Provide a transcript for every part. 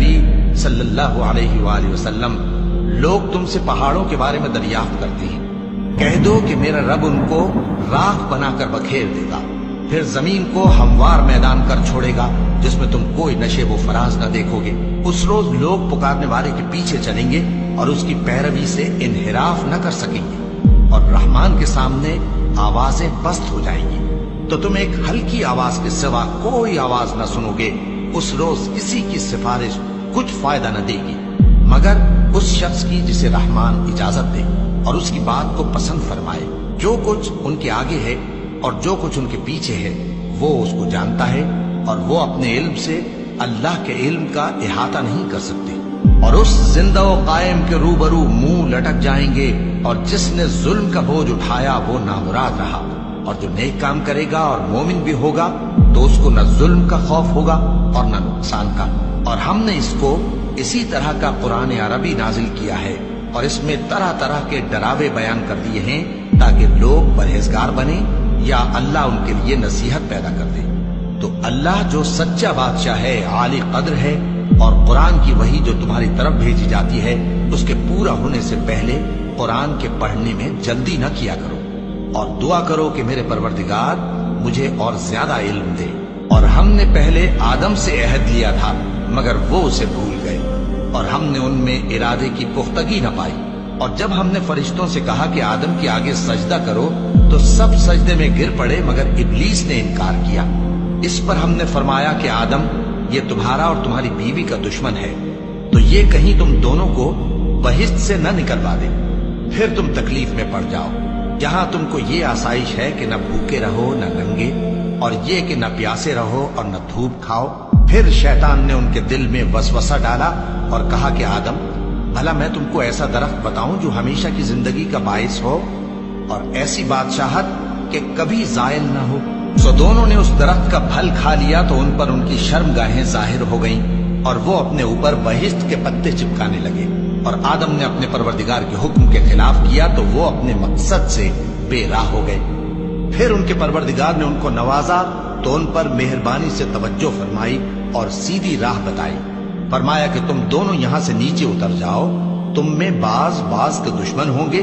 نبی صلی اللہ علیہ وآلہ وسلم، لوگ تم سے پہاڑوں کے بارے میں دریافت کرتے ہیں، کہہ دو کہ میرا رب ان کو راکھ بنا کر بکھیر دے گا، پھر زمین کو ہموار میدان کر چھوڑے گا جس میں تم کوئی نشیب و فراز نہ دیکھو گے۔ اس روز لوگ پکارنے والے کے پیچھے چلیں گے اور اس کی پیروی سے انحراف نہ کر سکیں گے، اور رحمان کے سامنے آوازیں پست ہو جائیں گی تو تم ایک ہلکی آواز کے سوا کوئی آواز نہ سنو گے۔ اس روز کسی کی سفارش کچھ فائدہ نہ دے گی مگر اس شخص کی جسے رحمان اجازت دے اور اس کی بات کو پسند فرمائے۔ جو کچھ ان کے آگے ہے اور جو کچھ ان کے پیچھے ہے وہ اس کو جانتا ہے، اور وہ اپنے علم سے اللہ کے علم کا احاطہ نہیں کر سکتے۔ اور اس زندہ و قائم کے روبرو منہ لٹک جائیں گے، اور جس نے ظلم کا بوجھ اٹھایا وہ نامراد رہا، اور جو نیک کام کرے گا اور مومن بھی ہوگا تو اس کو نہ ظلم کا خوف ہوگا اور نہ نقصان کا۔ اور ہم نے اس کو اسی طرح کا قرآن عربی نازل کیا ہے، اور اس میں طرح طرح کے ڈراوے بیان کر دیے ہیں تاکہ لوگ پرہیزگار بنیں یا اللہ ان کے لیے نصیحت پیدا کر دے۔ تو اللہ جو سچا بادشاہ ہے، عالی قدر ہے، اور قرآن کی وحی جو تمہاری طرف بھیجی جاتی ہے اس کے پورا ہونے سے پہلے قرآن کے پڑھنے میں جلدی نہ کیا کرو، اور دعا کرو کہ میرے پروردگار مجھے اور زیادہ علم دے۔ اور ہم نے پہلے آدم سے عہد لیا تھا مگر وہ اسے بھول گئے، اور ہم نے ان میں ارادے کی پختگی نہ پائی۔ اور جب ہم نے فرشتوں سے کہا کہ آدم کے آگے سجدہ کرو تو سب سجدے میں گر پڑے مگر ابلیس نے انکار کیا۔ اس پر ہم نے فرمایا کہ آدم، یہ تمہارا اور تمہاری بیوی کا دشمن ہے، تو یہ کہیں تم دونوں کو بہشت سے نہ نکلوا دے، پھر تم تکلیف میں پڑ جاؤ، جہاں تم کو یہ آسائش ہے کہ نہ بھوکے رہو نہ ننگے، اور یہ کہ نہ پیاسے رہو اور نہ دھوپ کھاؤ۔ پھر شیطان نے ان کے دل میں وسوسہ ڈالا اور کہا کہ آدم، بھلا میں تم کو ایسا درخت بتاؤں جو ہمیشہ کی زندگی کا باعث ہو اور ایسی بادشاہت کہ کبھی زائل نہ ہو؟ سو دونوں نے اس درخت کا پھل کھا لیا تو ان پر ان کی شرمگاہیں ظاہر ہو گئیں، اور وہ اپنے اوپر بہشت کے پتے چپکانے لگے۔ اور آدم نے اپنے پروردگار کے حکم کے خلاف کیا تو وہ اپنے مقصد سے بے راہ ہو گئے۔ پھر ان کے پروردگار نے ان کو نوازا تو ان پر مہربانی سے توجہ فرمائی اور سیدھی راہ بتائی۔ فرمایا کہ تم دونوں یہاں سے نیچے اتر جاؤ، تم میں بعض کے دشمن ہوں گے،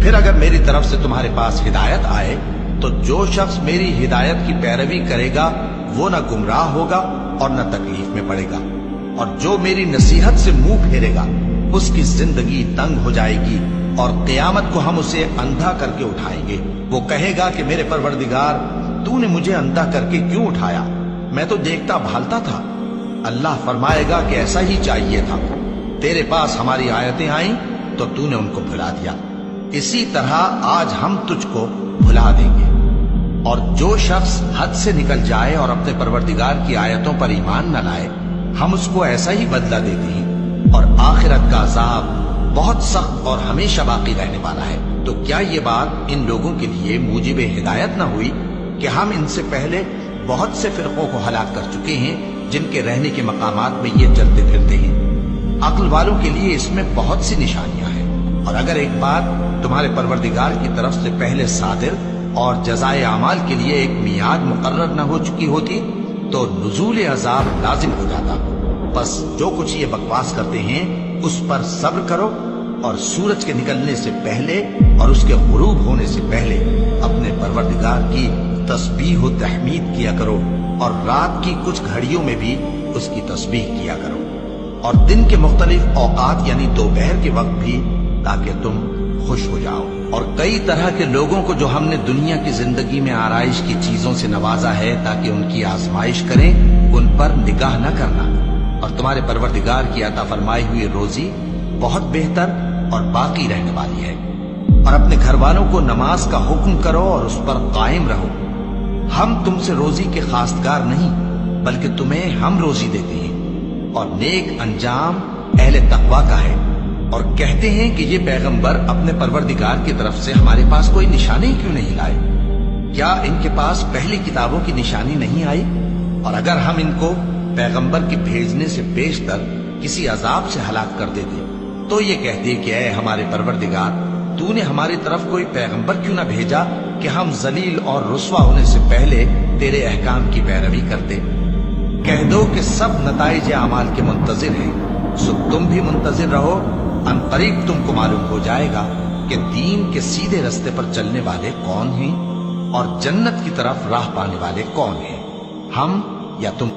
پھر اگر میری طرف سے تمہارے پاس ہدایت آئے تو جو شخص میری ہدایت کی پیروی کرے گا وہ نہ گمراہ ہوگا اور نہ تکلیف میں پڑے گا، اور جو میری نصیحت سے منہ پھیرے گا اس کی زندگی تنگ ہو جائے گی، اور قیامت کو ہم اسے اندھا کر کے اٹھائیں گے۔ وہ کہے گا کہ میرے پروردگار، تو نے مجھے اندھا کر کے کیوں اٹھایا؟ میں تو دیکھتا بھالتا تھا۔ اللہ فرمائے گا کہ ایسا ہی چاہیے تھا، تیرے پاس ہماری آیتیں آئیں تو تو نے ان کو بھلا دیا، اسی طرح آج ہم تجھ کو بھلا دیں گے۔ اور جو شخص حد سے نکل جائے اور اپنے پروردگار کی آیتوں پر ایمان نہ لائے، ہم اس کو ایسا ہی بدلہ دیتے ہیں، اور آخرت کا عذاب بہت سخت اور ہمیشہ باقی رہنے والا ہے۔ تو کیا یہ بات ان لوگوں کے لیے موجب ہدایت نہ ہوئی کہ ہم ان سے پہلے بہت سے فرقوں کو ہلاک کر چکے ہیں جن کے رہنے کے مقامات میں یہ چلتے پھرتے ہیں؟ عقل والوں کے لیے اس میں بہت سی نشانیاں ہیں، اور اگر ایک بات تمہارے پروردگار کی طرف سے پہلے صادر اور جزائے اعمال کے لیے ایک میعاد مقرر نہ ہو چکی ہوتی تو نزول عذاب لازم ہو جاتا۔ بس جو کچھ یہ بکواس کرتے ہیں اس پر صبر کرو، اور سورج کے نکلنے سے پہلے اور اس کے غروب ہونے سے پہلے اپنے پروردگار کی تسبیح و تحمید کیا کرو، اور رات کی کچھ گھڑیوں میں بھی اس کی تسبیح کیا کرو، اور دن کے مختلف اوقات یعنی دوپہر کے وقت بھی، تاکہ تم خوش ہو جاؤ۔ اور کئی طرح کے لوگوں کو جو ہم نے دنیا کی زندگی میں آرائش کی چیزوں سے نوازا ہے تاکہ ان کی آزمائش کریں، ان پر نگاہ نہ کرنا، اور تمہارے پروردگار کی عطا فرمائی ہوئی روزی بہت بہتر اور باقی رہنے والی ہے۔ اور اپنے گھر والوں کو نماز کا حکم کرو اور اس پر قائم رہو۔ ہم تم سے روزی کے خواستگار نہیں بلکہ تمہیں ہم روزی دیتے ہیں، اور نیک انجام اہل تقوی کا ہے۔ اور کہتے ہیں کہ یہ پیغمبر اپنے پروردگار کی طرف سے ہمارے پاس کوئی نشانی کیوں نہیں لائے؟ کیا ان کے پاس پہلی کتابوں کی نشانی نہیں آئی؟ اور اگر ہم ان کو پیغمبر کے بھیجنے سے بیشتر کسی عذاب سے ہلاک کر دیتے تو یہ کہتے کہ اے ہمارے پروردگار، تو نے ہماری طرف کوئی پیغمبر کیوں نہ بھیجا کہ ہم ذلیل اور رسوا ہونے سے پہلے تیرے احکام کی پیروی کرتے۔ کہہ دو کہ سب نتائج اعمال کے منتظر ہیں، سو تم بھی منتظر رہو، ان قریب تم کو معلوم ہو جائے گا کہ دین کے سیدھے رستے پر چلنے والے کون ہیں اور جنت کی طرف راہ پانے والے کون ہیں، ہم یا تم۔